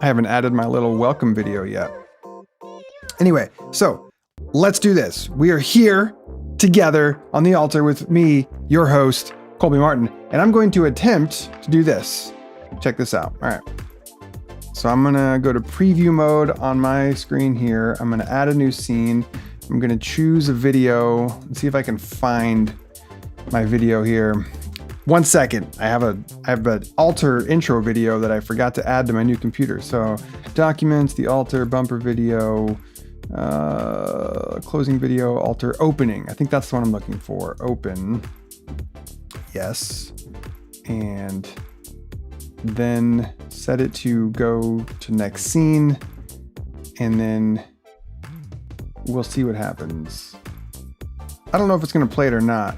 I haven't added my little welcome video yet. Anyway, so let's do this. We are here together on the altar with me, your host, Colby Martin, and I'm going to attempt to do this. Check this out. All right. So I'm going to go to preview mode on my screen here. I'm going to add a new scene. I'm going to choose a video and see if I can find my video here. 1 second. I have an altar intro video that I forgot to add to my new computer. So documents, the altar, bumper video, closing video, altar, opening. I think that's the one I'm looking for. Open. Yes. And then set it to go to next scene. And then we'll see what happens. I don't know if it's going to play it or not.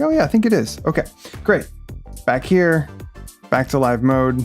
Oh yeah, I think it is. Okay, great. Back here, back to live mode.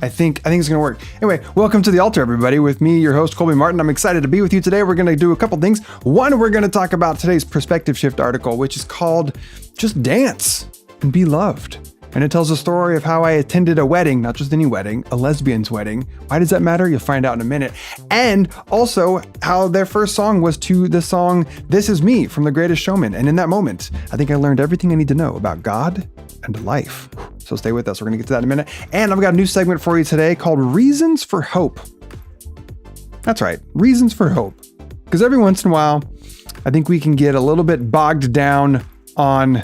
I think it's gonna work. Anyway, welcome to the altar, everybody, with me, your host, Colby Martin. I'm excited to be with you today. We're gonna do a couple things. One, we're gonna talk about today's perspective shift article, which is called Just Dance and Be Loved. And it tells a story of how I attended a wedding, not just any wedding, a lesbian's wedding. Why does that matter? You'll find out in a minute. And also how their first song was to the song, This Is Me from The Greatest Showmen. And in that moment, I think I learned everything I need to know about God and life. So stay with us. We're gonna get to that in a minute. And I've got a new segment for you today called Reasons for Hope. That's right, Reasons for Hope. Because every once in a while, I think we can get a little bit bogged down on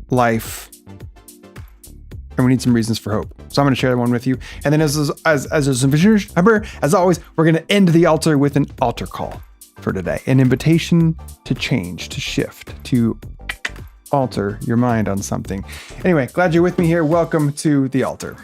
life. And we need some reasons for hope. So I'm going to share that one with you. And then as always, we're going to end the altar with an altar call for today. An invitation to change, to shift, to alter your mind on something. Anyway, glad you're with me here. Welcome to the altar.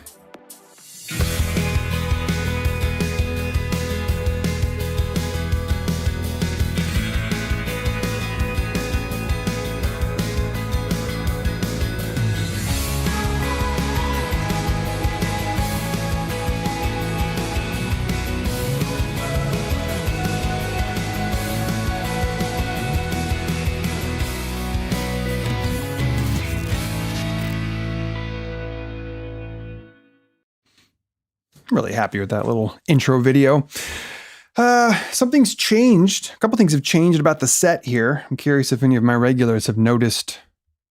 I'm really happy with that little intro video. Something's changed. A couple things have changed about the set here. I'm curious if any of my regulars have noticed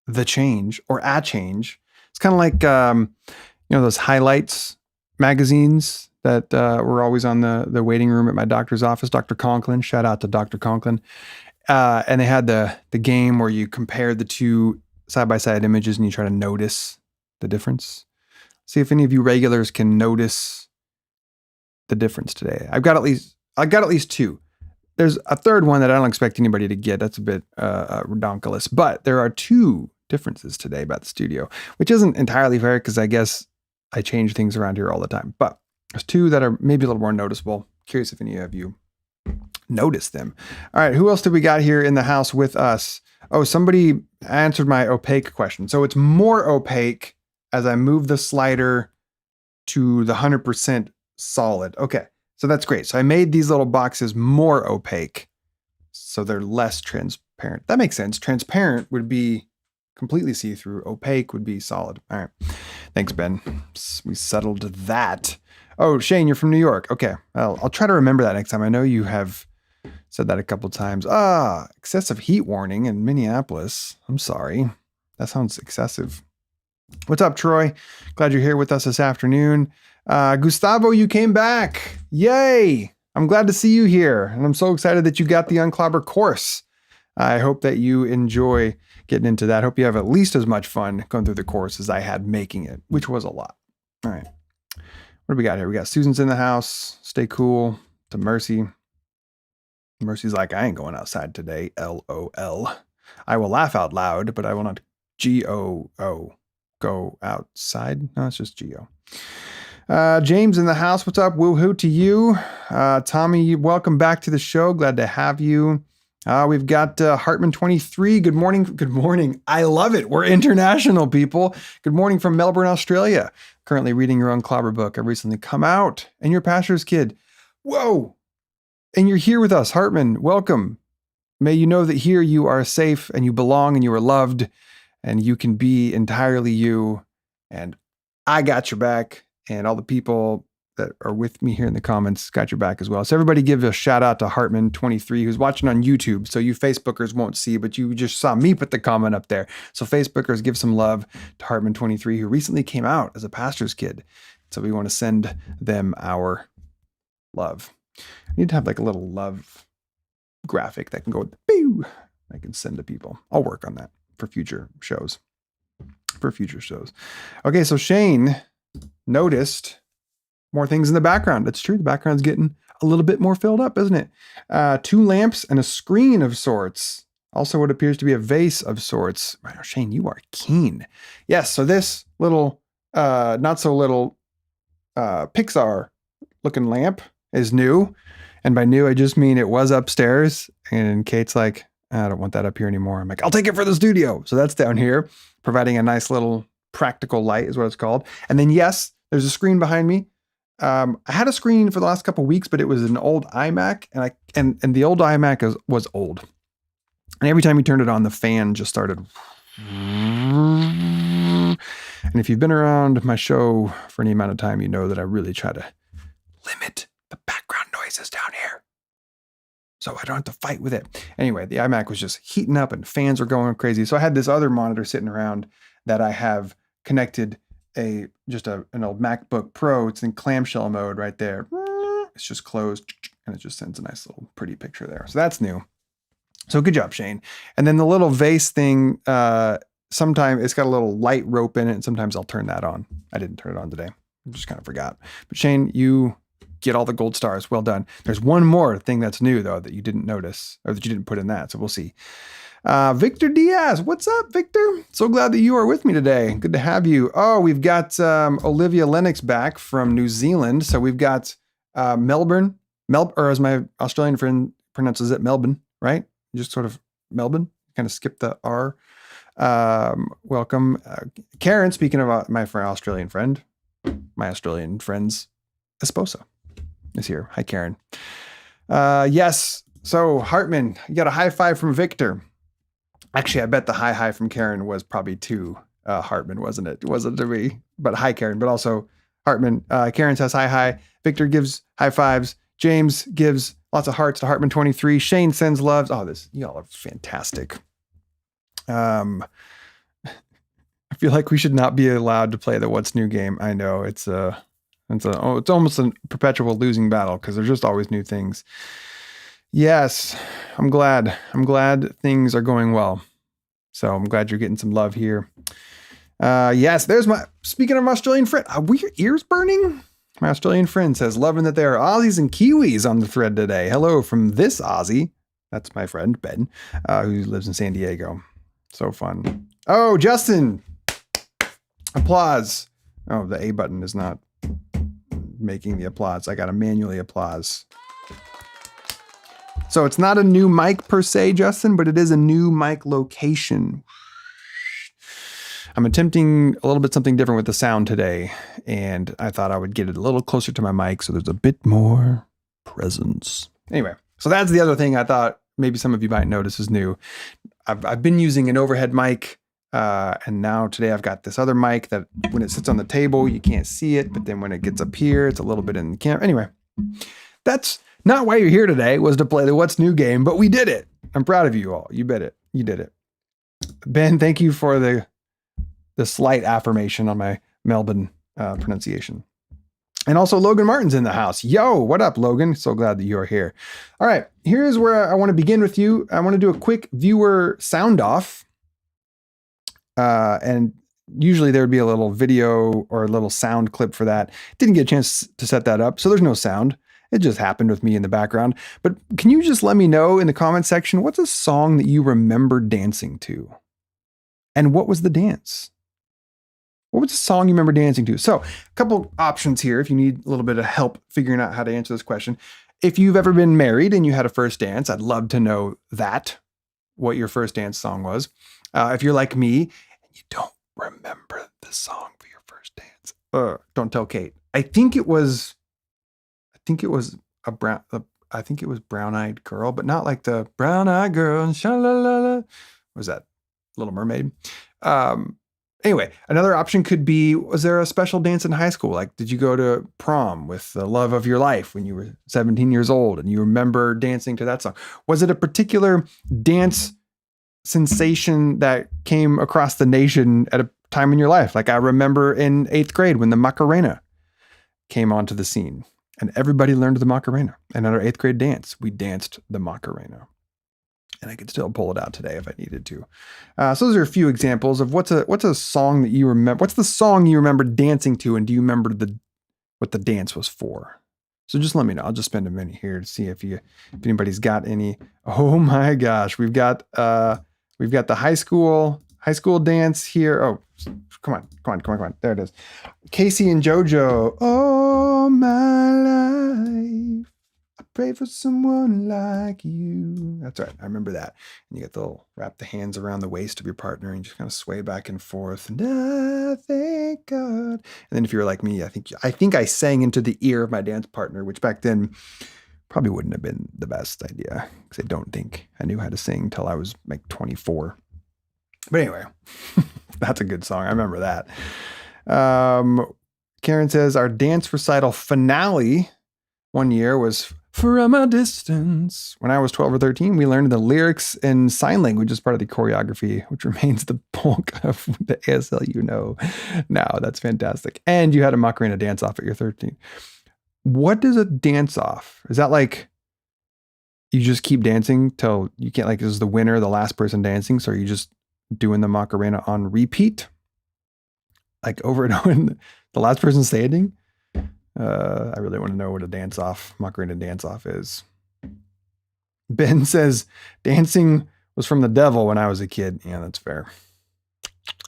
the change or a change. It's kind of like, those highlights magazines that were always on the waiting room at my doctor's office, Dr. Conklin. Shout out to Dr. Conklin. And they had the game where you compare the two side-by-side images and you try to notice the difference. See if any of you regulars can notice the difference today. I got at least two. There's a third one that I don't expect anybody to get. That's a bit redonkulous, but there are two differences today about the studio, which isn't entirely fair because I guess I change things around here all the time. But there's two that are maybe a little more noticeable. Curious if any of you noticed them. All right, who else did we got here in the house with us? Oh, somebody answered my opaque question. So it's more opaque as I move the slider to the 100% solid. Okay, so that's great. So I made these little boxes more opaque so they're less transparent. That makes sense. Transparent would be completely see-through. Opaque would be solid. All right. Thanks, Ben. We settled that. Oh, Shane, you're from New York. Okay, I'll try to remember that next time. I know you have said that a couple times. Excessive heat warning in Minneapolis. I'm sorry. That sounds excessive. What's up, Troy? Glad you're here with us this afternoon. Gustavo, you came back. Yay. I'm glad to see you here. And I'm so excited that you got the UnClobber course. I hope that you enjoy getting into that. Hope you have at least as much fun going through the course as I had making it, which was a lot. All right. What do we got here? We got Susan's in the house. Stay cool. To Mercy. Mercy's like, I ain't going outside today. LOL. I will laugh out loud, but I will not GOO. Go outside. No, it's just Geo. James in the house. What's up? Woohoo to you. Tommy, welcome back to the show. Glad to have you. We've got Hartman 23. Good morning. Good morning. I love it. We're international, people. Good morning from Melbourne, Australia. Currently reading your UnClobber book. I recently come out. And your pastor's kid. Whoa. And you're here with us, Hartman. Welcome. May you know that here you are safe and you belong and you are loved and you can be entirely you. And I got your back, and all the people that are with me here in the comments got your back as well. So everybody give a shout out to Hartman23 who's watching on YouTube. So you Facebookers won't see, but you just saw me put the comment up there. So Facebookers, give some love to Hartman23 who recently came out as a pastor's kid. So we want to send them our love. I need to have like a little love graphic that can go pew. I can send to people. I'll work on that for future shows. Okay, so Shane noticed more things in the background. That's true. The background's getting a little bit more filled up, isn't it? 2 lamps and a screen of sorts. Also what appears to be a vase of sorts. Wow, Shane, you are keen. Yes, so this little, not so little Pixar looking lamp is new. And by new, I just mean it was upstairs. And Kate's like, I don't want that up here anymore. I'm like, I'll take it for the studio. So that's down here, providing a nice little practical light is what it's called. And then yes, there's a screen behind me. I had a screen for the last couple of weeks, but it was an old iMac, and the old iMac was old. And every time you turned it on, the fan just started. And if you've been around my show for any amount of time, you know that I really try to limit the background noises down here, so I don't have to fight with it. Anyway, the iMac was just heating up and fans were going crazy. So I had this other monitor sitting around that I have connected an old MacBook Pro. It's in clamshell mode right there. It's just closed and it just sends a nice little pretty picture there. So that's new. So good job, Shane. And then the little vase thing, sometimes it's got a little light rope in it, and sometimes I'll turn that on. I didn't turn it on today. I just kind of forgot. But Shane, you get all the gold stars. Well done. There's one more thing that's new though that you didn't notice, or that you didn't put in that. So we'll see. Victor Diaz, what's up, Victor? So glad that you are with me today. Good to have you. Oh, we've got Olivia Lennox back from New Zealand. So we've got Melbourne, or as my Australian friend pronounces it, Melbourne, right? Just sort of Melbourne, kind of skip the R. Welcome. Karen, speaking of my Australian friend, my Australian friend's esposa is here. Hi, Karen. Yes. So Hartman, you got a high five from Victor. Actually, I bet the high from Karen was probably to Hartman, wasn't it? It wasn't to me, but hi, Karen, but also Hartman. Karen says hi. Victor gives high fives. James gives lots of hearts to Hartman23. Shane sends loves. Oh, y'all are fantastic. I feel like we should not be allowed to play the What's New game. I know it's almost a perpetual losing battle because there's just always new things. Yes, I'm glad things are going well. So I'm glad you're getting some love here. Yes, speaking of my Australian friend, were your ears burning? My Australian friend says, loving that there are Aussies and Kiwis on the thread today. Hello from this Aussie. That's my friend, Ben, who lives in San Diego. So fun. Oh, Justin. Applause. Oh, the A button is not making the applause. I got to manually applause. So it's not a new mic per se, Justin, but it is a new mic location. I'm attempting a little bit something different with the sound today, and I thought I would get it a little closer to my mic so there's a bit more presence. Anyway, so that's the other thing I thought maybe some of you might notice is new. I've been using an overhead mic, and now today I've got this other mic that when it sits on the table, you can't see it, but then when it gets up here, it's a little bit in the camera. Anyway, that's not why you're here today, was to play the What's New game, but we did it. I'm proud of you all. You bet it. You did it. Ben, thank you for the slight affirmation on my Melbourne pronunciation. And also Logan Martin's in the house. Yo, what up, Logan? So glad that you're here. All right, here's where I want to begin with you. I want to do a quick viewer sound off. And usually there would be a little video or a little sound clip for that. Didn't get a chance to set that up, so there's no sound. It just happened with me in the background. But can you just let me know in the comment section, what's a song that you remember dancing to? And what was the dance? What was the song you remember dancing to? So a couple options here if you need a little bit of help figuring out how to answer this question. If you've ever been married and you had a first dance, I'd love to know what your first dance song was. If you're like me and you don't remember the song for your first dance, don't tell Kate. I think it was Brown Eyed Girl, but not like the Brown Eyed Girl and sha-la-la-la. Was that Little Mermaid? Anyway, another option could be, was there a special dance in high school? Like, did you go to prom with the love of your life when you were 17 years old and you remember dancing to that song? Was it a particular dance sensation that came across the nation at a time in your life? Like, I remember in 8th grade when the Macarena came onto the scene and everybody learned the Macarena. And at our 8th grade dance, we danced the Macarena. And I could still pull it out today if I needed to. So those are a few examples of what's a song that you remember. What's the song you remember dancing to, and do you remember what the dance was for? So just let me know. I'll just spend a minute here to see if anybody's got any. Oh my gosh, we've got the high school dance here. Oh, come on. There it is. Casey and JoJo. Oh my life, pray for someone like you. That's right. I remember that. And you get wrap the hands around the waist of your partner and just kind of sway back and forth. And I thank God. And then if you're like me, I think I sang into the ear of my dance partner, which back then probably wouldn't have been the best idea because I don't think I knew how to sing until I was like 24. But anyway, that's a good song. I remember that. Karen says our dance recital finale one year was From a Distance. When I was 12 or 13, we learned the lyrics in sign language as part of the choreography, which remains the bulk of the ASL now. That's fantastic. And you had a Macarena dance off at your 13. What does a dance off? Is that like you just keep dancing till you can't, like, is the winner the last person dancing? So are you just doing the Macarena on repeat? Like over and over, the last person standing? I really want to know what a Macarena dance off is. Ben says, dancing was from the devil when I was a kid. Yeah, that's fair.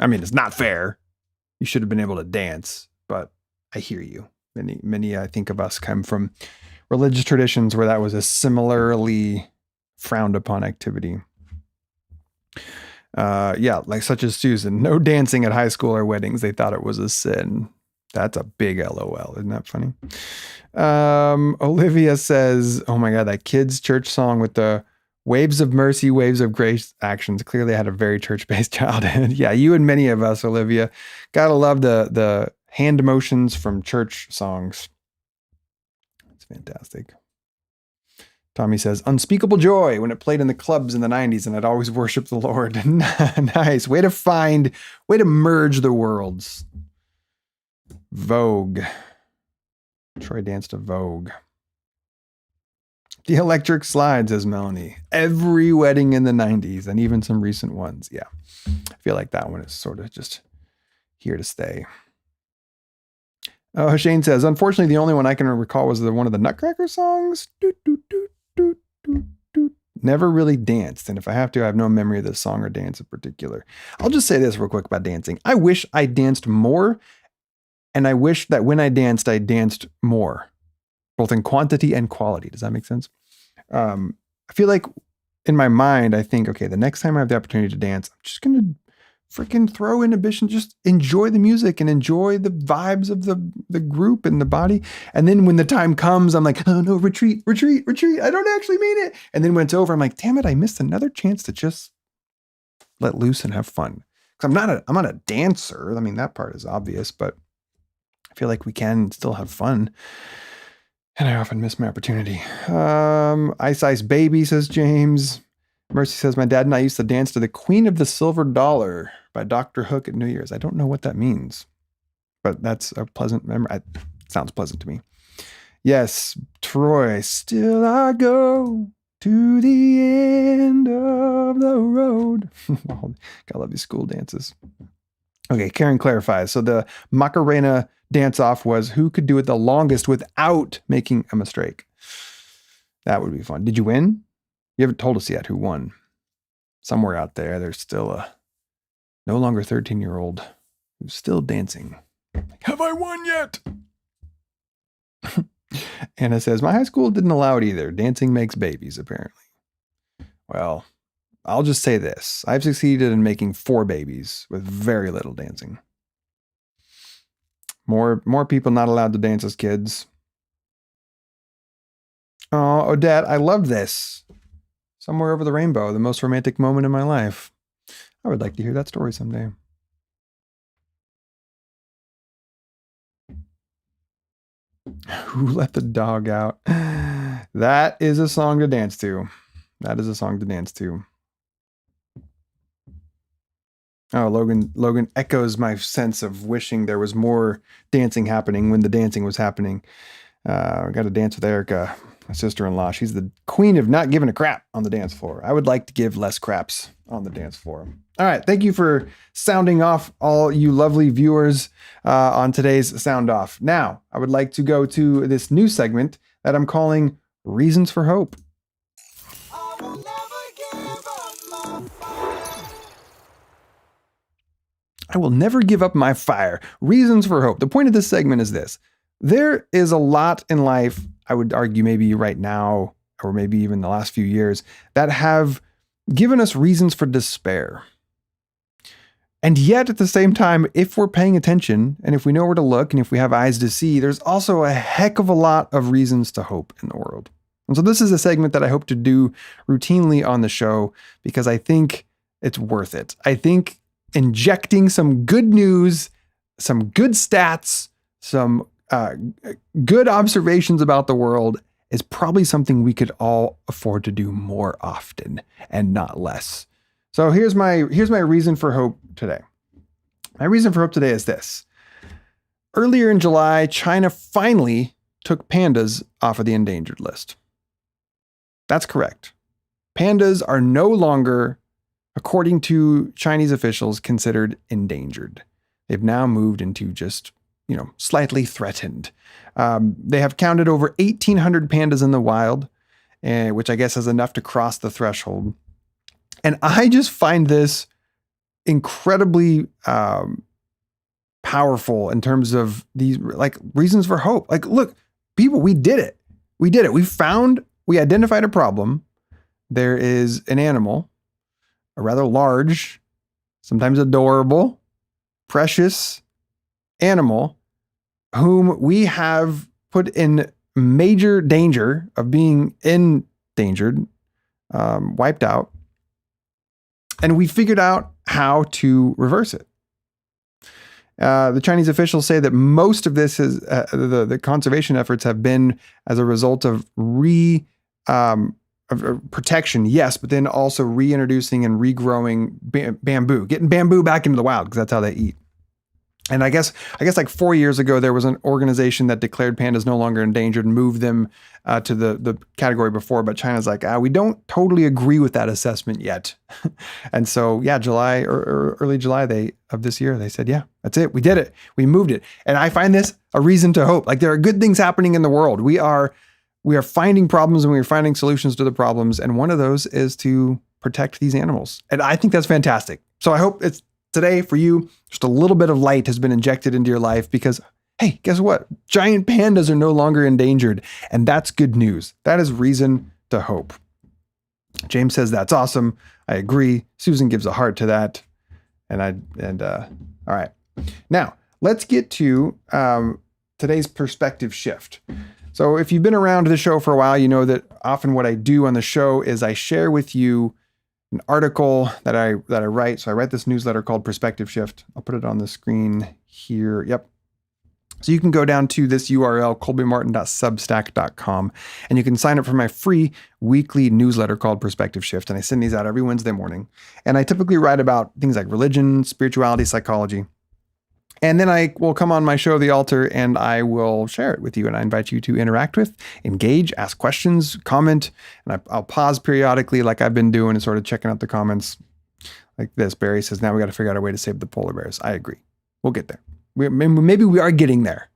I mean, it's not fair. You should have been able to dance, but I hear you. Many, I think of us come from religious traditions where that was a similarly frowned upon activity. Like such as Susan, no dancing at high school or weddings. They thought it was a sin. That's a big LOL. Isn't that funny? Olivia says, oh my God, that kids' church song with the waves of mercy, waves of grace actions. Clearly had a very church-based childhood. Yeah, you and many of us, Olivia. Gotta love the hand motions from church songs. It's fantastic. Tommy says, unspeakable joy when it played in the clubs in the 90s and I'd always worship the Lord. Nice. Way to merge the worlds. Vogue. Troy danced to Vogue. The electric slide, says Melanie. Every wedding in the 90s and even some recent ones. Yeah. I feel like that one is sort of just here to stay. Oh, Shane says, unfortunately, the only one I can recall was one of the Nutcracker songs. Never really danced. And if I have to, I have no memory of this song or dance in particular. I'll just say this real quick about dancing. I wish I danced more. And I wish that when I danced more, both in quantity and quality. Does that make sense? I feel like in my mind, I think, okay, the next time I have the opportunity to dance, I'm just going to freaking throw inhibition, just enjoy the music and enjoy the vibes of the group and the body. And then when the time comes, I'm like, oh no, retreat. I don't actually mean it. And then when it's over, I'm like, damn it, I missed another chance to just let loose and have fun. Because I'm not a dancer. I mean, that part is obvious, but I feel like we can still have fun. And I often miss my opportunity. Ice Ice Baby, says James. Mercy says, my dad and I used to dance to the Queen of the Silver Dollar by Dr. Hook at New Year's. I don't know what that means, but that's a pleasant memory. It sounds pleasant to me. Yes, Troy, still I go to the end of the road. Well, gotta love these school dances. Okay, Karen clarifies. So the Macarena dance-off was who could do it the longest without making a mistake. That would be fun. Did you win? You haven't told us yet who won. Somewhere out there, there's still a no longer 13-year-old who's still dancing. Have I won yet? Anna says, my high school didn't allow it either. Dancing makes babies, apparently. Well, I'll just say this. I've succeeded in making 4 babies with very little dancing. More people not allowed to dance as kids. Oh, Odette, I love this. Somewhere Over the Rainbow, the most romantic moment in my life. I would like to hear that story someday. Who let the dog out? That is a song to dance to. That is a song to dance to. Oh, Logan echoes my sense of wishing there was more dancing happening when the dancing was happening. I got to dance with Erica, my sister-in-law. She's the queen of not giving a crap on the dance floor. I would like to give less craps on the dance floor. All right. Thank you for sounding off, all you lovely viewers, on today's Sound Off. Now, I would like to go to this new segment that I'm calling Reasons for Hope. I will never give up my fire. Reasons for hope. The point of this segment is this. There is a lot in life, I would argue maybe right now, or maybe even the last few years, that have given us reasons for despair. And yet at the same time, if we're paying attention and if we know where to look and if we have eyes to see, there's also a heck of a lot of reasons to hope in the world. And so this is a segment that I hope to do routinely on the show because I think it's worth it. I think injecting some good news, some good stats, some good observations about the world is probably something we could all afford to do more often and not less. So here's my reason for hope today. My reason for hope today is this. Earlier in July, China finally took pandas off of the endangered list. That's correct. Pandas are no longer, according to Chinese officials, considered endangered. They've now moved into just, slightly threatened. They have counted over 1,800 pandas in the wild, which I guess is enough to cross the threshold. And I just find this incredibly powerful in terms of these reasons for hope. Look, people, we did it. We did it. We identified a problem. There is an animal, a rather large, sometimes adorable, precious animal whom we have put in major danger of being endangered, wiped out. And we figured out how to reverse it. The Chinese officials say that most of this is the conservation efforts have been as a result of protection, yes, but then also reintroducing and regrowing bamboo, getting bamboo back into the wild because that's how they eat. And I guess like 4 years ago, there was an organization that declared pandas no longer endangered and moved them to the category before. But China's like, we don't totally agree with that assessment yet. And so, July or early July of this year, they said, that's it. We did it. We moved it. And I find this a reason to hope. There are good things happening in the world. We are finding problems and we are finding solutions to the problems. And one of those is to protect these animals. And I think that's fantastic. So I hope it's today for you, just a little bit of light has been injected into your life because, hey, guess what? Giant pandas are no longer endangered. And that's good news. That is reason to hope. James says that's awesome. I agree. Susan gives a heart to that. All right. Now let's get to today's perspective shift. So if you've been around the show for a while, you know that often what I do on the show is I share with you an article that I write. So I write this newsletter called Perspective Shift. I'll put it on the screen here. Yep. So you can go down to this URL, colbymartin.substack.com, and you can sign up for my free weekly newsletter called Perspective Shift. And I send these out every Wednesday morning. And I typically write about things like religion, spirituality, psychology. And then I will come on my show, The Altar, and I will share it with you. And I invite you to interact with, engage, ask questions, comment. And I'll pause periodically like I've been doing and sort of checking out the comments like this. Barry says, now we got to figure out a way to save the polar bears. I agree. We'll get there. Maybe we are getting there.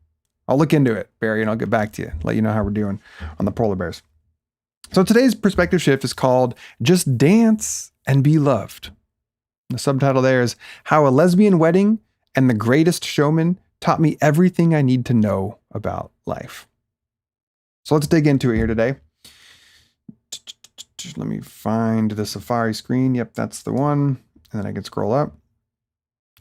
I'll look into it, Barry, and I'll get back to you, let you know how we're doing on the polar bears. So today's perspective shift is called Just Dance and Be Loved. The subtitle there is How a Lesbian Wedding and the Greatest Showmen taught me everything I need to know about life. So let's dig into it here today. Let me find the Safari screen. Yep, that's the one. And then I can scroll up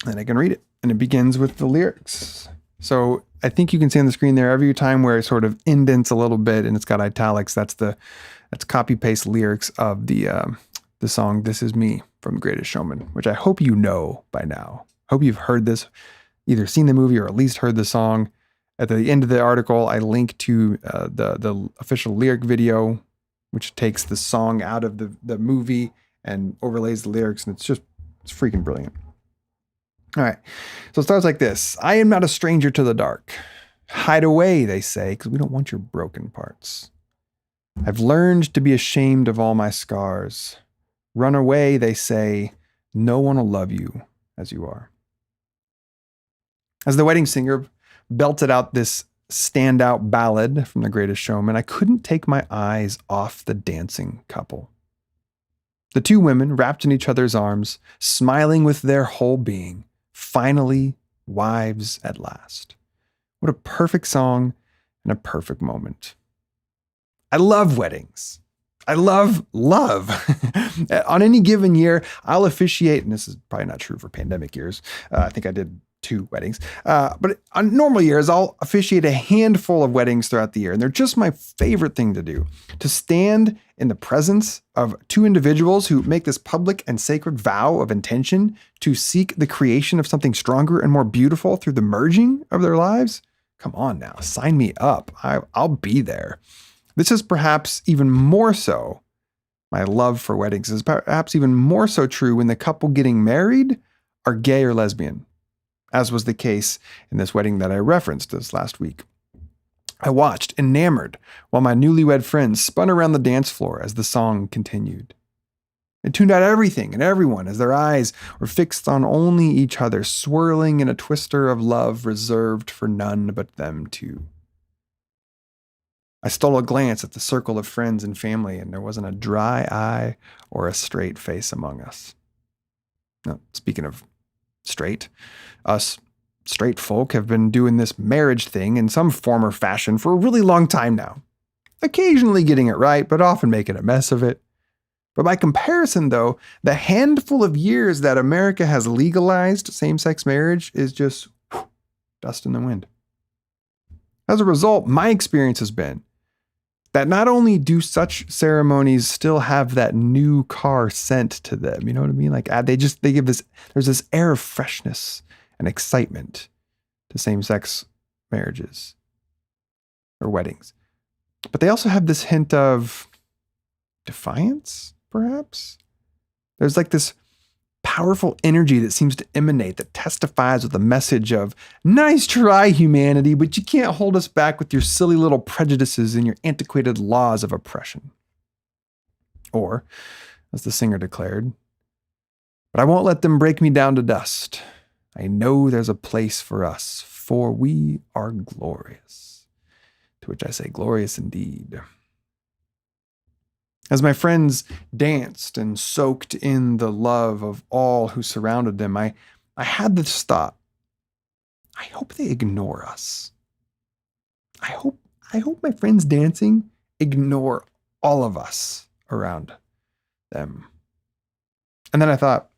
and I can read it. And it begins with the lyrics. So I think you can see on the screen there every time where it sort of indents a little bit and it's got italics. That's copy paste lyrics of the song This Is Me from Greatest Showmen, which I hope you know by now. Hope you've heard this, either seen the movie or at least heard the song. At the end of the article, I link to the official lyric video, which takes the song out of the movie and overlays the lyrics, and it's freaking brilliant. All right, so it starts like this. I am not a stranger to the dark. Hide away, they say, because we don't want your broken parts. I've learned to be ashamed of all my scars. Run away, they say. No one will love you as you are. As the wedding singer belted out this standout ballad from The Greatest Showman, I couldn't take my eyes off the dancing couple. The two women, wrapped in each other's arms, smiling with their whole being, finally wives at last. What a perfect song and a perfect moment. I love weddings. I love love. On any given year, I'll officiate, and this is probably not true for pandemic years. I think I did 2 weddings. But on normal years, I'll officiate a handful of weddings throughout the year. And they're just my favorite thing to do. To stand in the presence of 2 individuals who make this public and sacred vow of intention to seek the creation of something stronger and more beautiful through the merging of their lives. Come on now, sign me up. I'll be there. This is perhaps even more so. My love for weddings is perhaps even more so true when the couple getting married are gay or lesbian, as was the case in this wedding that I referenced this last week. I watched, enamored, while my newlywed friends spun around the dance floor as the song continued. They tuned out everything and everyone as their eyes were fixed on only each other, swirling in a twister of love reserved for none but them two. I stole a glance at the circle of friends and family, and there wasn't a dry eye or a straight face among us. Now, speaking of straight, us straight folk have been doing this marriage thing in some form or fashion for a really long time now. Occasionally getting it right, but often making a mess of it. But by comparison, though, the handful of years that America has legalized same-sex marriage is just dust in the wind. As a result, my experience has been that not only do such ceremonies still have that new car scent to them, you know what I mean? Like they give this, there's this air of freshness and excitement to same-sex marriages or weddings. But they also have this hint of defiance, perhaps? There's like this powerful energy that seems to emanate that testifies with a message of, nice try, humanity, but you can't hold us back with your silly little prejudices and your antiquated laws of oppression. Or, as the singer declared, but I won't let them break me down to dust. I know there's a place for us, for we are glorious. To which I say, glorious indeed. As my friends danced and soaked in the love of all who surrounded them, I had this thought. I hope they ignore us. I hope my friends dancing ignore all of us around them. And then I thought,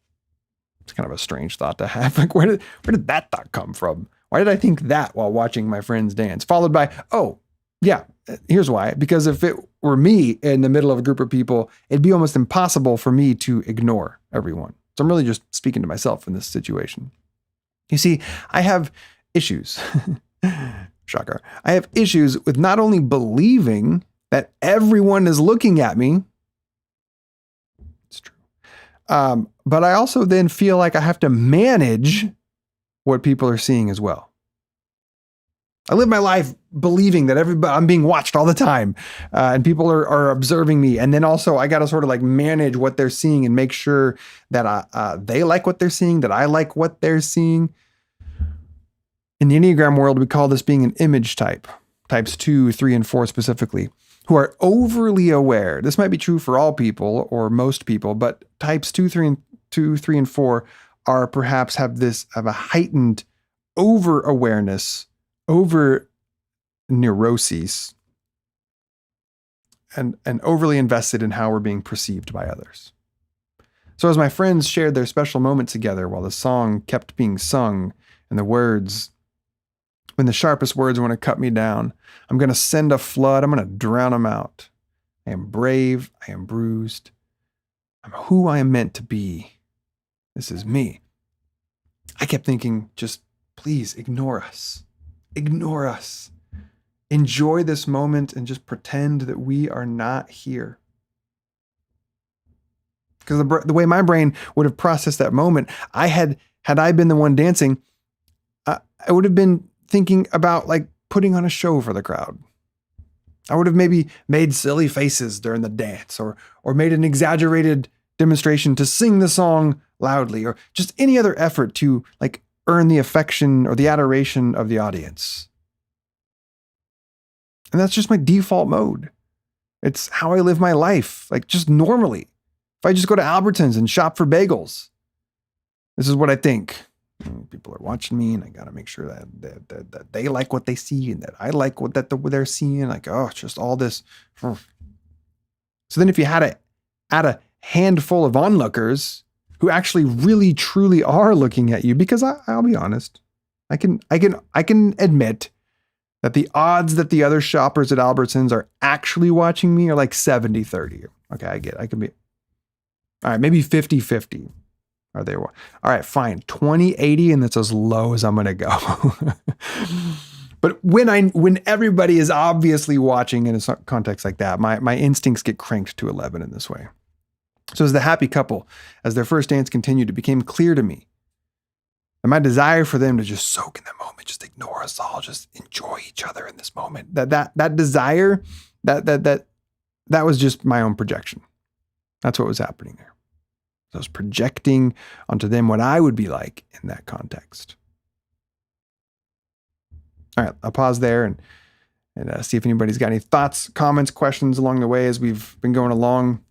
it's kind of a strange thought to have. Like, where did that thought come from? Why did I think that while watching my friends dance? Followed by, oh, yeah, here's why. Because if it were me in the middle of a group of people, it'd be almost impossible for me to ignore everyone. So I'm really just speaking to myself in this situation. You see, I have issues. Shocker. I have issues with not only believing that everyone is looking at me. It's true. But I also then feel like I have to manage what people are seeing as well. I live my life believing that I'm being watched all the time, and people are observing me. And then also I got to sort of like manage what they're seeing and make sure that they like what they're seeing, that I like what they're seeing. In the Enneagram world, we call this being an image type, types 2, 3, and 4 specifically, who are overly aware. This might be true for all people or most people, but types 2, 3, and 4 are perhaps have a heightened over awareness, over neuroses, and overly invested in how we're being perceived by others. So as my friends shared their special moment together while the song kept being sung and the words, when the sharpest words want to cut me down, I'm going to send a flood, I'm going to drown them out. I am brave, I am bruised. I'm who I am meant to be. This is me. I kept thinking, just please ignore us. Ignore us. Enjoy this moment and just pretend that we are not here. Because the way my brain would have processed that moment, had I been the one dancing, I would have been thinking about like putting on a show for the crowd. I would have maybe made silly faces during the dance or made an exaggerated demonstration to sing the song loudly or just any other effort to like earn the affection or the adoration of the audience. And that's just my default mode. It's how I live my life, like just normally. If I just go to Albertsons and shop for bagels, this is what I think. People are watching me, and I got to make sure that they like what they see and that I like what they're seeing. Like, oh, it's just all this. So then if you had to add a handful of onlookers who actually really truly are looking at you, because I'll be honest, I can admit that the odds that the other shoppers at Albertsons are actually watching me are like 70-30. Okay, I can be, all right, maybe 50-50. Are they? All right, fine. 20-80, and that's as low as I'm going to go. But when everybody is obviously watching in a context like that, my instincts get cranked to 11 in this way. So as the happy couple, as their first dance continued, it became clear to me that my desire for them to just soak in the moment, just ignore us all, just enjoy each other in this moment. That desire, that was just my own projection. That's what was happening there. I was projecting onto them what I would be like in that context. All right, I'll pause there and see if anybody's got any thoughts, comments, questions along the way as we've been going along.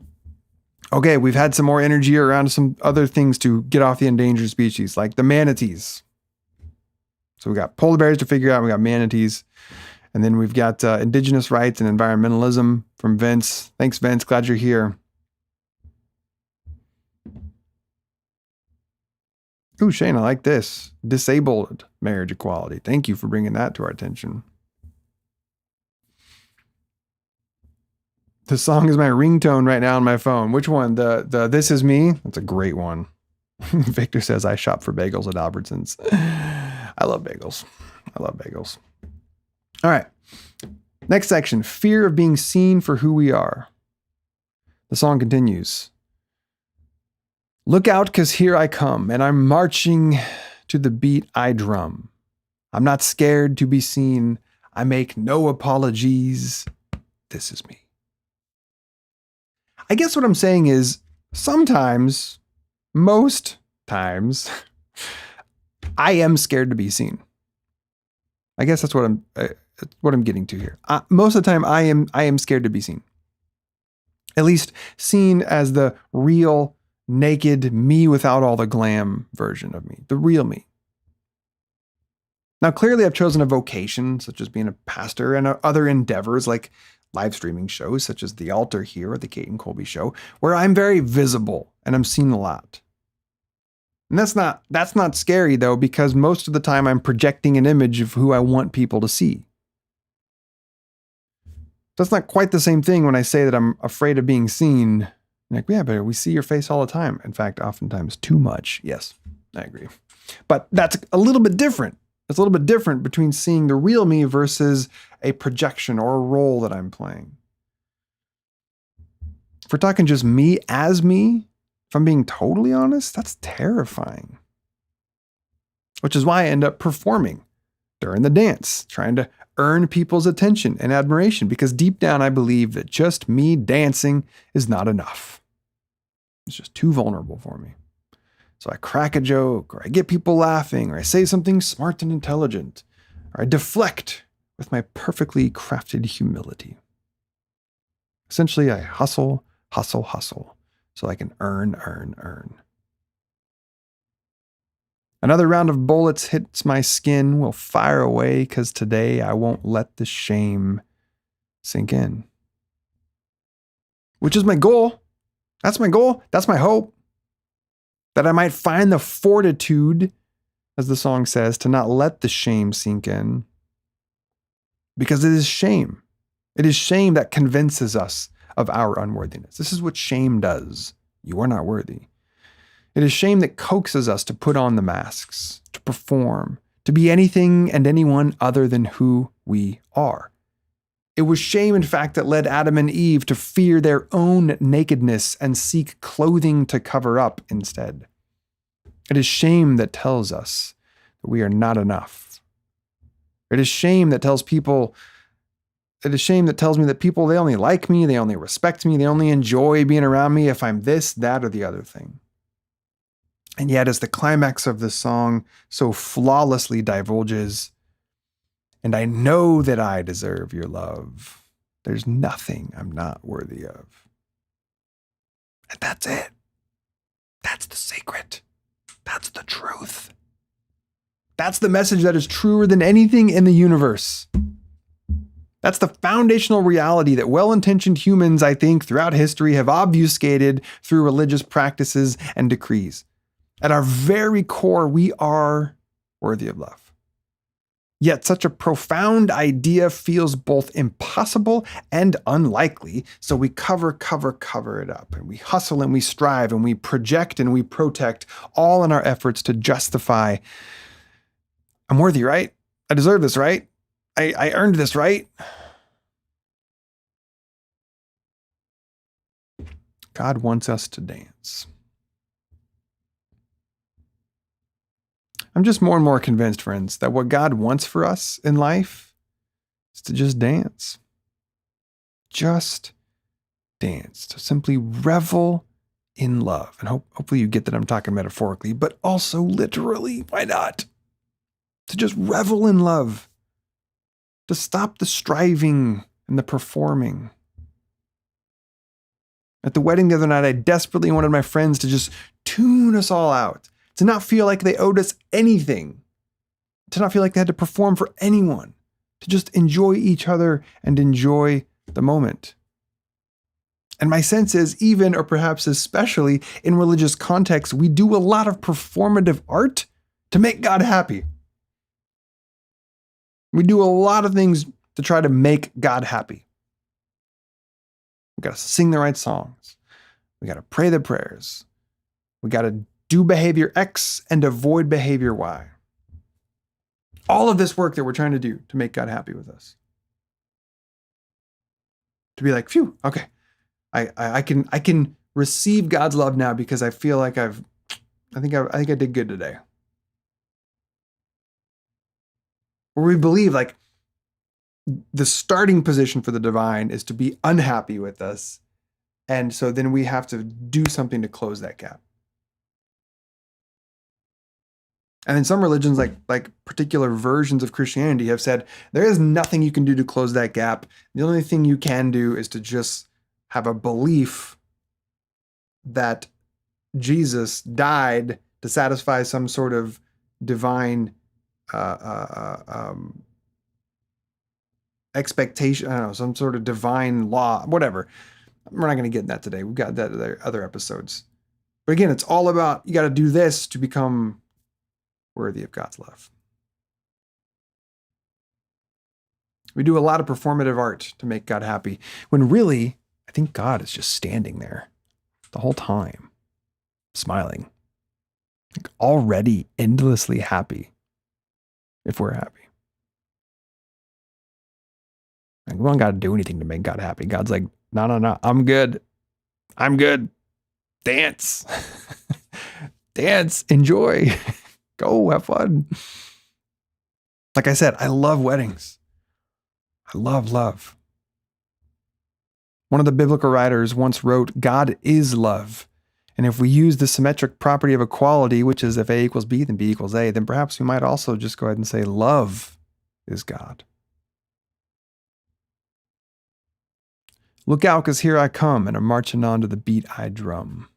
Okay, we've had some more energy around some other things to get off the endangered species, like the manatees. So we got polar bears to figure out, we got manatees, and then we've got indigenous rights and environmentalism from Vince. Thanks, Vince. Glad you're here. Ooh, Shane, I like this. Disabled marriage equality. Thank you for bringing that to our attention. The song is my ringtone right now on my phone. Which one? The This Is Me? That's a great one. Victor says, I shop for bagels at Albertsons. I love bagels. I love bagels. All right. Next section, fear of being seen for who we are. The song continues. Look out, 'cause here I come, and I'm marching to the beat I drum. I'm not scared to be seen. I make no apologies. This is me. I guess what I'm saying is sometimes, most times, I am scared to be seen. I guess that's what I'm getting to here. Most of the time, I am scared to be seen. At least seen as the real, naked me without all the glam version of me, the real me. Now, clearly I've chosen a vocation, such as being a pastor, and other endeavors like live streaming shows, such as The Altar here or The Kate and Colby Show, where I'm very visible and I'm seen a lot. And that's not scary though, because most of the time I'm projecting an image of who I want people to see. That's not quite the same thing when I say that I'm afraid of being seen. Like, yeah, but we see your face all the time. In fact, oftentimes too much. Yes, I agree. But that's a little bit different. It's a little bit different between seeing the real me versus a projection or a role that I'm playing. If we're talking just me as me, if I'm being totally honest, that's terrifying. Which is why I end up performing during the dance, trying to earn people's attention and admiration, because deep down I believe that just me dancing is not enough. It's just too vulnerable for me. So I crack a joke, or I get people laughing, or I say something smart and intelligent, or I deflect with my perfectly crafted humility. Essentially, I hustle, so I can earn. Another round of bullets hits my skin, will fire away, 'cause today I won't let the shame sink in. Which is my goal. That's my goal. That's my hope. That I might find the fortitude, as the song says, to not let the shame sink in. Because it is shame. It is shame that convinces us of our unworthiness. This is what shame does. You are not worthy. It is shame that coaxes us to put on the masks, to perform, to be anything and anyone other than who we are. It was shame, in fact, that led Adam and Eve to fear their own nakedness and seek clothing to cover up instead. It is shame that tells us that we are not enough. It is shame that tells me that people, they only like me, they only respect me, they only enjoy being around me if I'm this, that, or the other thing. And yet, as the climax of the song so flawlessly divulges, and I know that I deserve your love, there's nothing I'm not worthy of. And that's it. That's the secret. That's the truth. That's the message that is truer than anything in the universe. That's the foundational reality that well-intentioned humans, I think, throughout history have obfuscated through religious practices and decrees. At our very core, we are worthy of love. Yet such a profound idea feels both impossible and unlikely, so we cover it up, and we hustle and we strive and we project and we protect, all in our efforts to justify, I'm worthy, right? I deserve this, right? I earned this, right? God wants us to dance. I'm just more and more convinced, friends, that what God wants for us in life is to just dance. Just dance. To simply revel in love. And hopefully you get that I'm talking metaphorically, but also literally. Why not? To just revel in love. To stop the striving and the performing. At the wedding the other night, I desperately wanted my friends to just tune us all out. To not feel like they owed us anything. To not feel like they had to perform for anyone. To just enjoy each other and enjoy the moment. And my sense is, even or perhaps especially in religious contexts, we do a lot of performative art to make God happy. We do a lot of things to try to make God happy. We got to sing the right songs. We got to pray the prayers. We got to do behavior X and avoid behavior Y. All of this work that we're trying to do to make God happy with us. To be like, phew, okay. I can receive God's love now because I feel like I think I did good today. Or we believe like the starting position for the divine is to be unhappy with us. And so then we have to do something to close that gap. And then some religions, like particular versions of Christianity, have said there is nothing you can do to close that gap. The only thing you can do is to just have a belief that Jesus died to satisfy some sort of divine expectation. I don't know, some sort of divine law, whatever. We're not going to get in that today. We've got that in other episodes. But again, it's all about you got to do this to become worthy of God's love. We do a lot of performative art to make God happy, when really, I think God is just standing there the whole time, smiling, like already endlessly happy if we're happy. Like, we don't got to do anything to make God happy. God's like, no, I'm good. I'm good. Dance. Dance. Enjoy. Go have fun. Like I said, I love weddings. I love love. One of the biblical writers once wrote, God is love. And if we use the symmetric property of equality, which is if A equals B, then B equals A, then perhaps we might also just go ahead and say love is God. Look out, 'cause here I come, and I'm marching on to the beat I drum.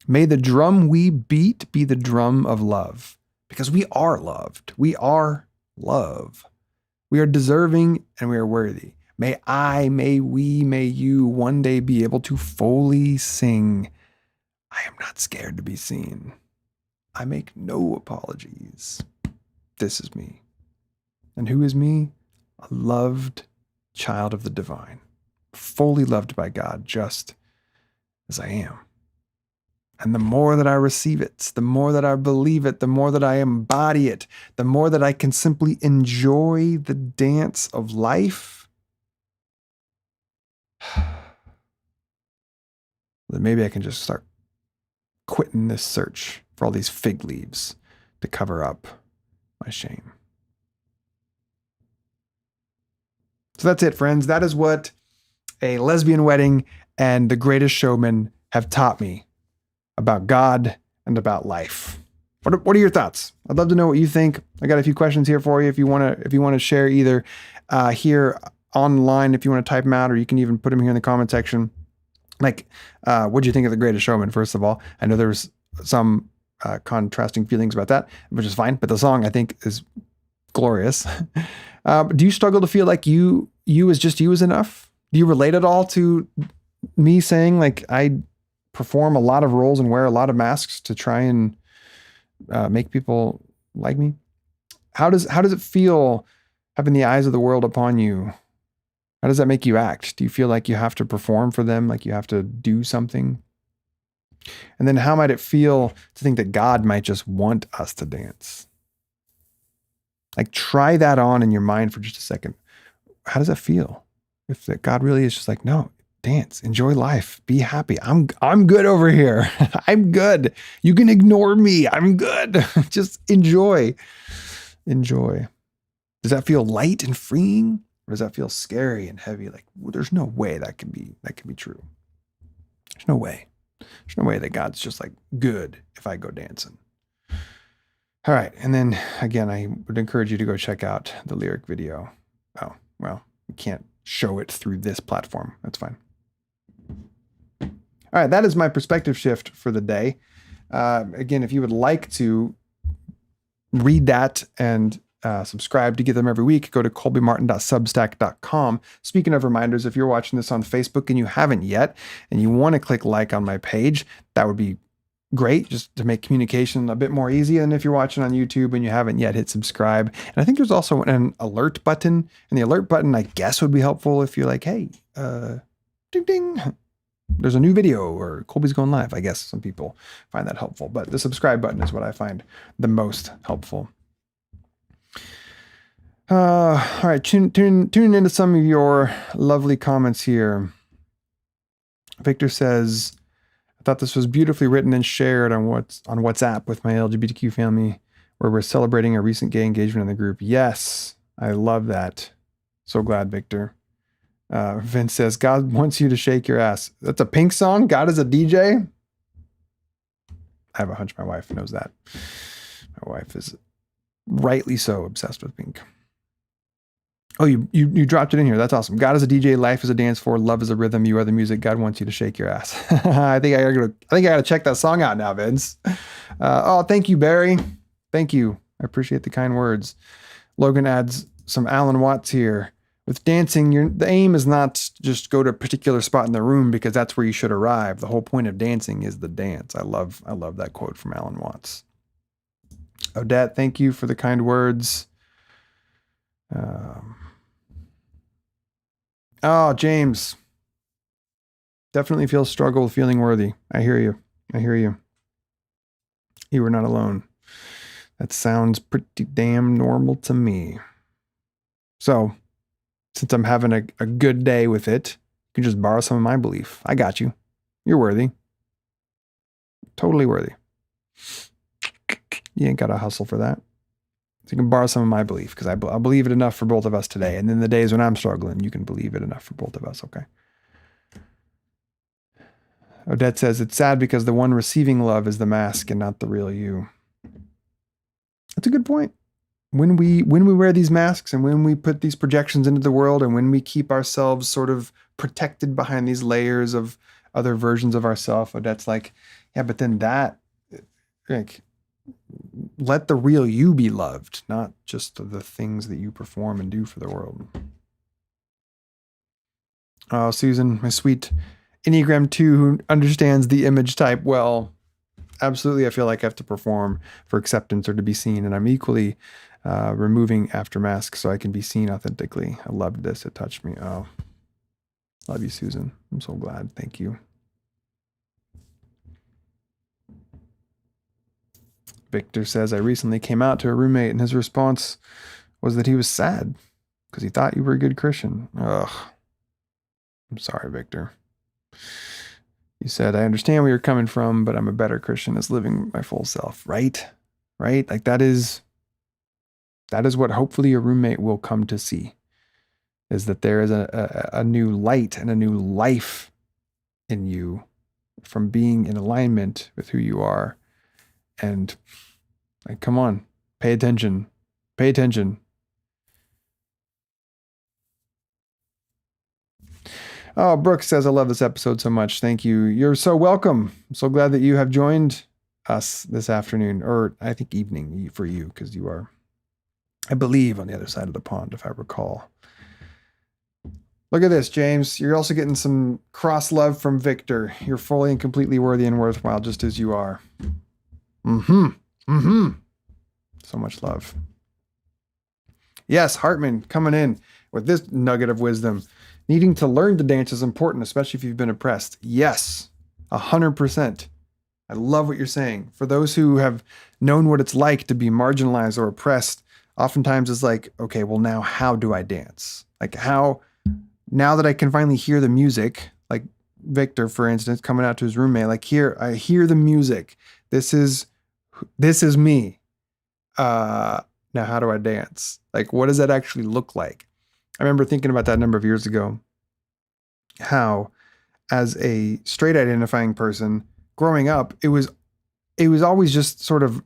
May the drum we beat be the drum of love, because we are loved. We are love. We are deserving and we are worthy. May I, may we, may you one day be able to fully sing, I am not scared to be seen. I make no apologies. This is me. And who is me? A loved child of the divine, fully loved by God just as I am. And the more that I receive it, the more that I believe it, the more that I embody it, the more that I can simply enjoy the dance of life, then maybe I can just start quitting this search for all these fig leaves to cover up my shame. So that's it, friends. That is what a lesbian wedding and the Greatest Showmen have taught me about God and about life. What are your thoughts? I'd love to know what you think. I got a few questions here for you. If you want to share either here online, if you want to type them out, or you can even put them here in the comment section. Like, what do you think of the Greatest Showman? First of all, I know there's some contrasting feelings about that, which is fine. But the song, I think, is glorious. Do you struggle to feel like you is just you is enough? Do you relate at all to me saying like I perform a lot of roles and wear a lot of masks to try and make people like me? How does it feel having the eyes of the world upon you? How does that make you act? Do you feel like you have to perform for them, like you have to do something? And then how might it feel to think that God might just want us to dance? Like try that on in your mind for just a second. How does that feel? If that God really is just like, no, dance, enjoy life, be happy. I'm good over here. I'm good. You can ignore me. I'm good. Just enjoy. Enjoy. Does that feel light and freeing? Or does that feel scary and heavy? Like, well, there's no way that can be true. There's no way. There's no way that God's just like good if I go dancing. All right. And then again, I would encourage you to go check out the lyric video. Oh, well, we can't show it through this platform. That's fine. All right. That is my perspective shift for the day. Again, if you would like to read that and subscribe to get them every week, go to colbymartin.substack.com. Speaking of reminders, if you're watching this on Facebook and you haven't yet, and you want to click like on my page, that would be great, just to make communication a bit more easy. And if you're watching on YouTube and you haven't yet, hit subscribe. And I think there's also an alert button, and the alert button, I guess, would be helpful if you're like, hey, ding, ding, there's a new video, or Colby's going live. I guess some people find that helpful, but the subscribe button is what I find the most helpful. All right, tune into some of your lovely comments here. Victor says, I thought this was beautifully written and shared on WhatsApp with my LGBTQ family, where we're celebrating a recent gay engagement in the group. Yes, I love that. So glad, Victor. Vince says, God wants you to shake your ass. That's a Pink song? God is a DJ? I have a hunch my wife knows that. My wife is rightly so obsessed with Pink. Oh, you dropped it in here. That's awesome. God is a DJ, life is a dance floor, love is a rhythm, you are the music. God wants you to shake your ass. I think I gotta check that song out now, Vince. Oh, thank you, Barry. Thank you. I appreciate the kind words. Logan adds some Alan Watts here. With dancing, the aim is not to just go to a particular spot in the room because that's where you should arrive. The whole point of dancing is the dance. I love that quote from Alan Watts. Odette, thank you for the kind words. Oh, James. Definitely feel struggle with feeling worthy. I hear you. You were not alone. That sounds pretty damn normal to me. So, since I'm having a good day with it, you can just borrow some of my belief. I got you. You're worthy. Totally worthy. You ain't got to hustle for that. So you can borrow some of my belief, because I believe it enough for both of us today. And then the days when I'm struggling, you can believe it enough for both of us, okay? Odette says, it's sad because the one receiving love is the mask and not the real you. That's a good point. When we wear these masks and when we put these projections into the world and when we keep ourselves sort of protected behind these layers of other versions of ourselves, Odette's like, yeah, but then that, like, let the real you be loved, not just the things that you perform and do for the world. Oh, Susan, my sweet Enneagram 2 who understands the image type well. Absolutely, I feel like I have to perform for acceptance or to be seen, and I'm equally removing after masks so I can be seen authentically. I loved this. It touched me. Oh, love you, Susan. I'm so glad. Thank you. Victor says, I recently came out to a roommate and his response was that he was sad because he thought you were a good Christian. Ugh. I'm sorry, Victor. You said, I understand where you're coming from, but I'm a better Christian as living my full self. Right? Right? Like that is what hopefully your roommate will come to see, is that there is a new light and a new life in you from being in alignment with who you are. And like, come on, pay attention. Pay attention. Oh, Brooke says, I love this episode so much. Thank you. You're so welcome. I'm so glad that you have joined us this afternoon, or I think evening for you, because you are, I believe, on the other side of the pond, if I recall. Look at this, James. You're also getting some cross love from Victor. You're fully and completely worthy and worthwhile just as you are. So much love. Yes, Hartman coming in with this nugget of wisdom. Needing to learn to dance is important, especially if you've been oppressed. Yes, 100%. I love what you're saying. For those who have known what it's like to be marginalized or oppressed, oftentimes it's like, okay, well now how do I dance? Like how, now that I can finally hear the music, like Victor, for instance, coming out to his roommate, like here, I hear the music. This is me. Now how do I dance? Like, what does that actually look like? I remember thinking about that a number of years ago, how as a straight identifying person growing up, it was always just sort of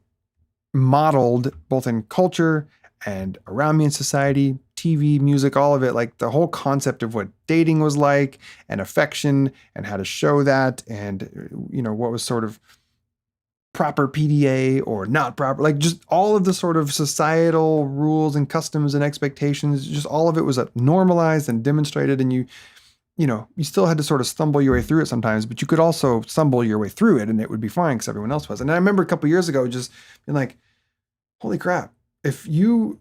modeled both in culture and around me in society, TV, music, all of it, like the whole concept of what dating was like and affection and how to show that and, you know, what was sort of proper PDA or not proper, like just all of the sort of societal rules and customs and expectations, just all of it was normalized and demonstrated. And you still had to sort of stumble your way through it sometimes, but you could also stumble your way through it and it would be fine because everyone else was. And I remember a couple of years ago just being like, holy crap, if you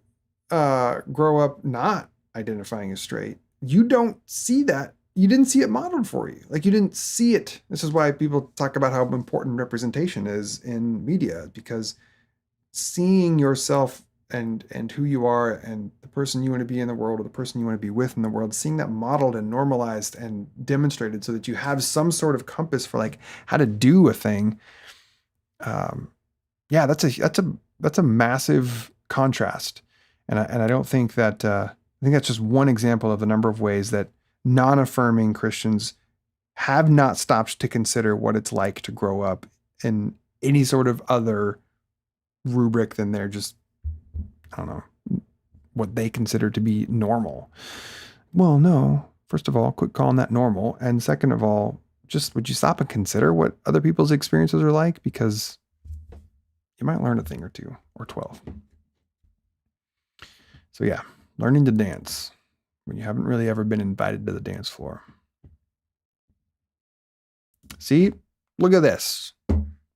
grow up not identifying as straight, you don't see that. You didn't see it modeled for you. Like you didn't see it. This is why people talk about how important representation is in media, because seeing yourself and who you are and the person you want to be in the world or the person you want to be with in the world, seeing that modeled and normalized and demonstrated so that you have some sort of compass for like how to do a thing. Yeah, that's a massive contrast. And I don't think that, I think that's just one example of the number of ways that non-affirming Christians have not stopped to consider what it's like to grow up in any sort of other rubric than they're just, I don't know, what they consider to be normal. Well, no. First of all, quit calling that normal. And second of all, just would you stop and consider what other people's experiences are like? Because you might learn a thing or two or 12. So yeah, learning to dance when you haven't really ever been invited to the dance floor. See, look at this.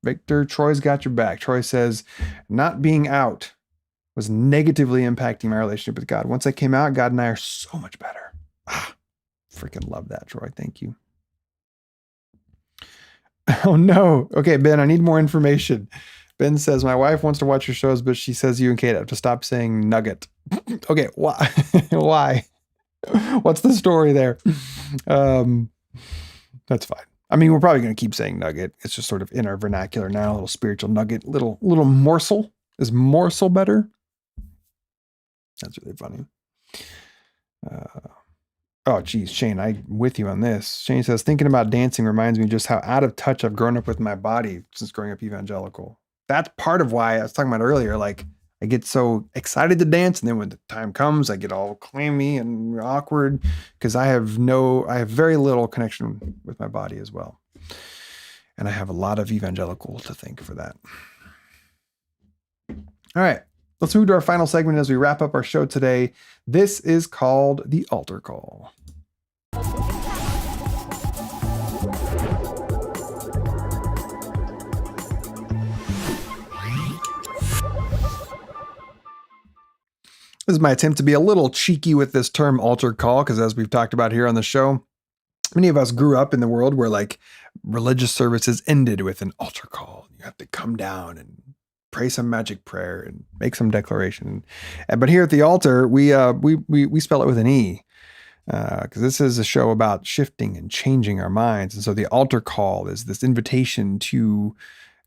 Victor, Troy's got your back. Troy says, not being out was negatively impacting my relationship with God. Once I came out, God and I are so much better. Freaking love that, Troy. Thank you. Oh no. Okay, Ben, I need more information. Ben says, my wife wants to watch your shows, but she says you and Kate have to stop saying nugget. Okay, why? Why? What's the story there? That's fine. I mean, we're probably going to keep saying nugget. It's just sort of in our vernacular now, a little spiritual nugget, little morsel. Is morsel better? That's really funny. Oh, geez, Shane, I'm with you on this. Shane says, thinking about dancing reminds me just how out of touch I've grown up with my body since growing up evangelical. That's part of why I was talking about earlier. Like, I get so excited to dance, and then when the time comes, I get all clammy and awkward because I have very little connection with my body as well. And I have a lot of evangelical to thank for that. All right, let's move to our final segment as we wrap up our show today. This is called the Altar Call. This is my attempt to be a little cheeky with this term altar call, because as we've talked about here on the show, many of us grew up in the world where like religious services ended with an altar call. You have to come down and pray some magic prayer and make some declaration. But here at the altar, we spell it with an E, because this is a show about shifting and changing our minds. And so the altar call is this invitation to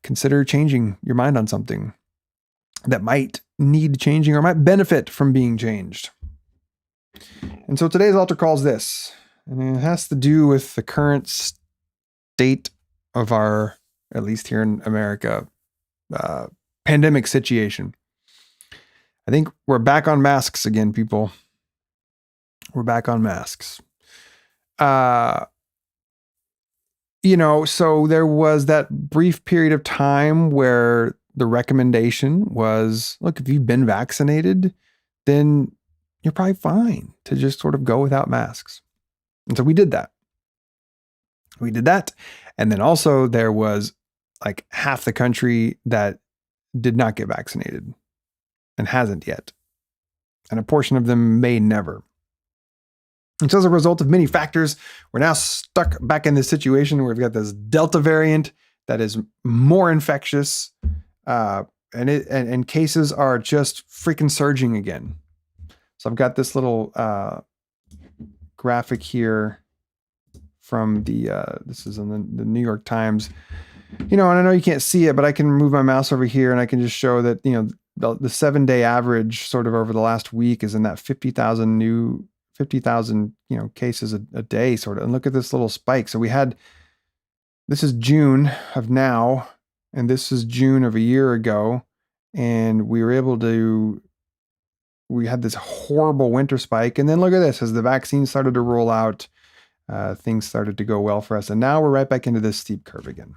consider changing your mind on something that might need changing or might benefit from being changed. And so today's altar call is this, and it has to do with the current state of our, at least here in America, pandemic situation. I think we're back on masks again, people. We're back on masks. So there was that brief period of time where the recommendation was, look, if you've been vaccinated, then you're probably fine to just sort of go without masks. And so we did that. And then also there was like half the country that did not get vaccinated and hasn't yet. And a portion of them may never. And so as a result of many factors, we're now stuck back in this situation where we've got this Delta variant that is more infectious, and cases are just freaking surging again. So I've got this little graphic here from this is in the New York Times. And I know you can't see it, but I can move my mouse over here and I can just show that, the 7-day average sort of over the last week is in that 50,000 cases a day sort of. And look at this little spike. So this is June of now, and this is June of a year ago. And we had this horrible winter spike. And then look at this, as the vaccine started to roll out, things started to go well for us. And now we're right back into this steep curve again.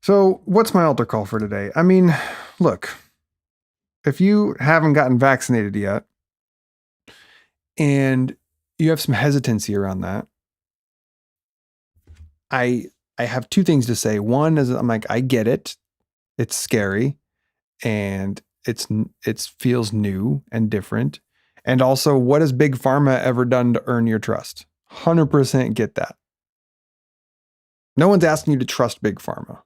So what's my altar call for today? I mean, look, if you haven't gotten vaccinated yet and you have some hesitancy around that, I have two things to say. One is I'm like, I get it. It's scary and it feels new and different. And also, what has Big Pharma ever done to earn your trust? 100% get that. No one's asking you to trust Big Pharma.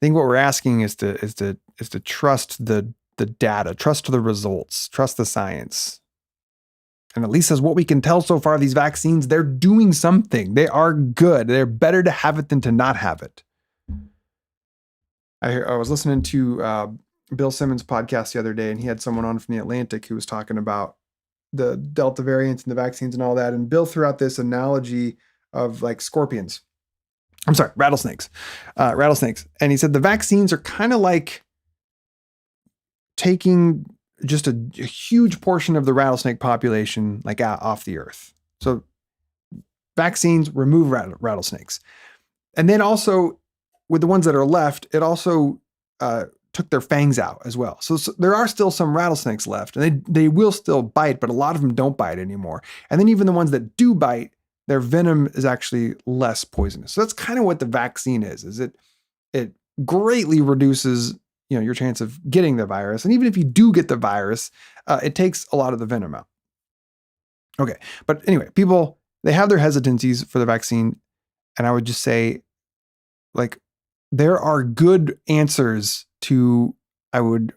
I think what we're asking is to trust the data, trust the results, trust the science. And at least as what we can tell so far, these vaccines, they're doing something. They are good. They're better to have it than to not have it. I was listening to Bill Simmons' podcast the other day, and he had someone on from the Atlantic who was talking about the Delta variants and the vaccines and all that. And Bill threw out this analogy of like rattlesnakes. And he said the vaccines are kind of like taking just a huge portion of the rattlesnake population like off the earth. So vaccines remove rattlesnakes. And then also with the ones that are left, it also took their fangs out as well. So there are still some rattlesnakes left, and they will still bite, but a lot of them don't bite anymore. And then even the ones that do bite, their venom is actually less poisonous. So that's kind of what the vaccine is it greatly reduces your chance of getting the virus. And even if you do get the virus, it takes a lot of the venom out. Okay. But anyway, people, they have their hesitancies for the vaccine. And I would just say, like, there are good answers to, I would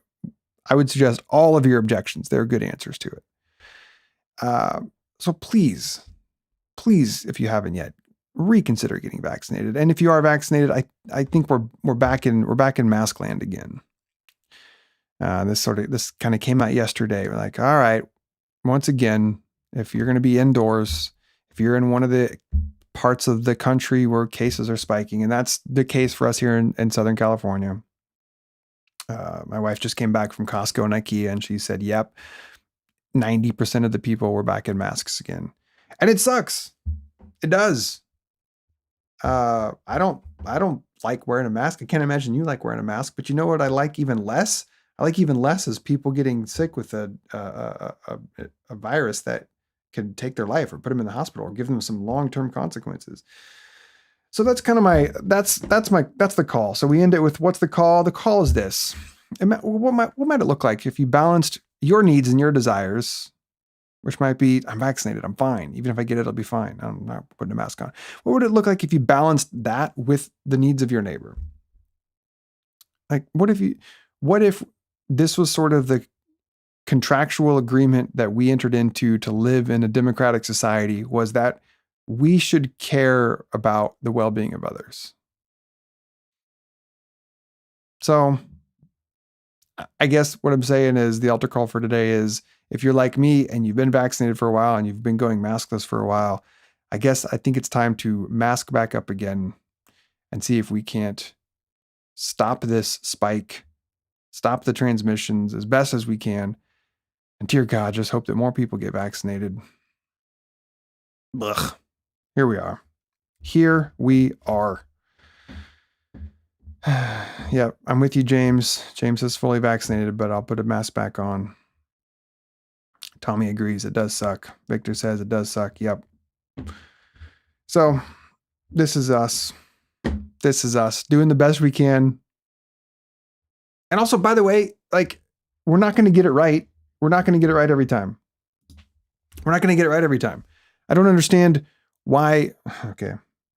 suggest all of your objections. There are good answers to it. So please, if you haven't yet, reconsider getting vaccinated. And if you are vaccinated, I think we're back in mask land again. This kind of came out yesterday. We're like, all right, once again, if you're going to be indoors, if you're in one of the parts of the country where cases are spiking, and that's the case for us here in Southern California. My wife just came back from Costco and IKEA, and she said, yep, 90% of the people were back in masks again. And it sucks. It does. I don't like wearing a mask. I can't imagine you like wearing a mask, but you know what I like even less? I like even less is people getting sick with a virus that could take their life or put them in the hospital or give them some long-term consequences. So that's kind of that's the call. So we end it with, what's the call? The call is this. What might it look like if you balanced your needs and your desires, which might be, I'm vaccinated, I'm fine. Even if I get it, it'll be fine. I'm not putting a mask on. What would it look like if you balanced that with the needs of your neighbor? Like, what if this was sort of the contractual agreement that we entered into to live in a democratic society, was that we should care about the well-being of others. So I guess what I'm saying is the altar call for today is, if you're like me and you've been vaccinated for a while and you've been going maskless for a while, I think it's time to mask back up again and see if we can't stop this spike, stop the transmissions as best as we can. And dear God, just hope that more people get vaccinated. Ugh. Here we are. Yeah, I'm with you, James. James is fully vaccinated, but I'll put a mask back on. Tommy agrees. It does suck. Victor says it does suck. Yep. So this is us. This is us doing the best we can. And also, by the way, like, we're not going to get it right. We're not going to get it right every time. We're not going to get it right every time. I don't understand why. Okay.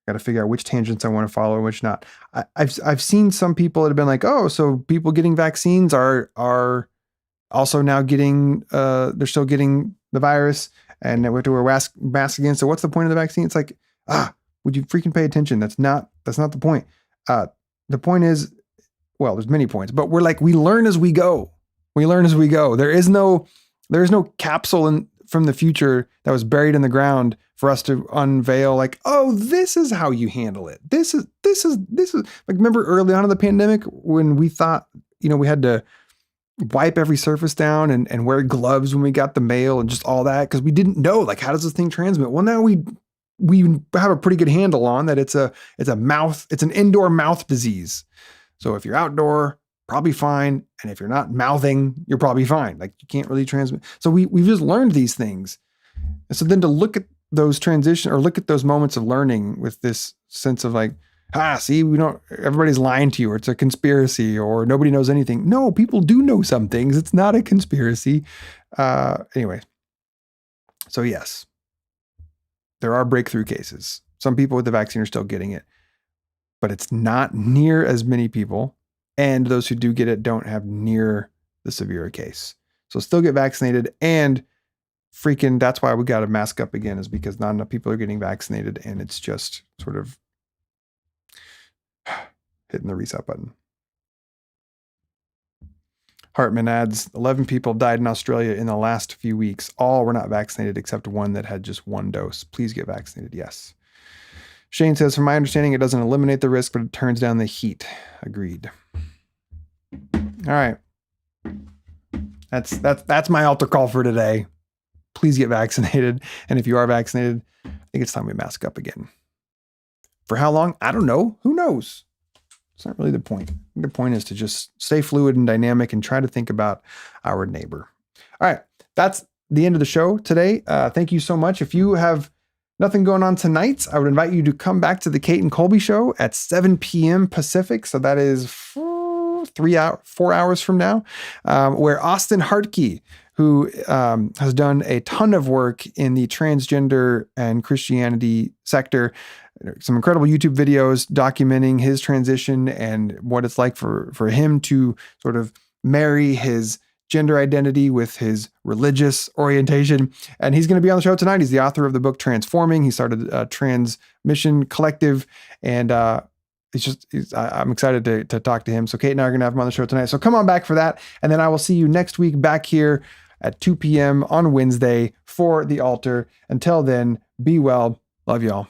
Got to figure out which tangents I want to follow and which not. I've seen some people that have been like, oh, so people getting vaccines are also now getting, they're still getting the virus and we have to wear masks again. So what's the point of the vaccine? It's like, would you freaking pay attention? That's not the point. The point is, well, there's many points, but we learn as we go. We learn as we go. There is no capsule from the future that was buried in the ground for us to unveil, like, oh, this is how you handle it. This is like, remember early on in the pandemic when we thought, we had to wipe every surface down and wear gloves when we got the mail and just all that, because we didn't know, like, how does this thing transmit? Well, now we have a pretty good handle on that. It's an indoor mouth disease. So if you're outdoor, probably fine. And if you're not mouthing, you're probably fine. Like, you can't really transmit. So we've just learned these things. And so then to look at those look at those moments of learning with this sense of like, see, everybody's lying to you, or it's a conspiracy, or nobody knows anything. No, people do know some things. It's not a conspiracy. Anyway. So yes, there are breakthrough cases. Some people with the vaccine are still getting it, but it's not near as many people. And those who do get it don't have near the severe case. So still get vaccinated, and freaking, that's why we got to mask up again, is because not enough people are getting vaccinated, and it's just sort of hitting the reset button. Hartman adds, 11 people died in Australia in the last few weeks. All were not vaccinated except one that had just one dose. Please get vaccinated. Yes. Shane says, from my understanding, it doesn't eliminate the risk, but it turns down the heat. Agreed. All right. That's my altar call for today. Please get vaccinated. And if you are vaccinated, I think it's time we mask up again. For how long? I don't know. Who knows? It's not really the point. The point is to just stay fluid and dynamic and try to think about our neighbor. All right. That's the end of the show today. Thank you so much. If you have nothing going on tonight, I would invite you to come back to the Kate and Colby show at 7 p.m. Pacific. So that is 4 hours from now, where Austin Hartke, who has done a ton of work in the transgender and Christianity sector, some incredible YouTube videos documenting his transition and what it's like for him to sort of marry his gender identity with his religious orientation. And he's going to be on the show tonight. He's the author of the book Transforming. He started a Transmission Collective, and I'm excited to talk to him. So Kate and I are going to have him on the show tonight. So come on back for that. And then I will see you next week back here at 2 p.m. on Wednesday for the altar. Until then, be well. Love y'all.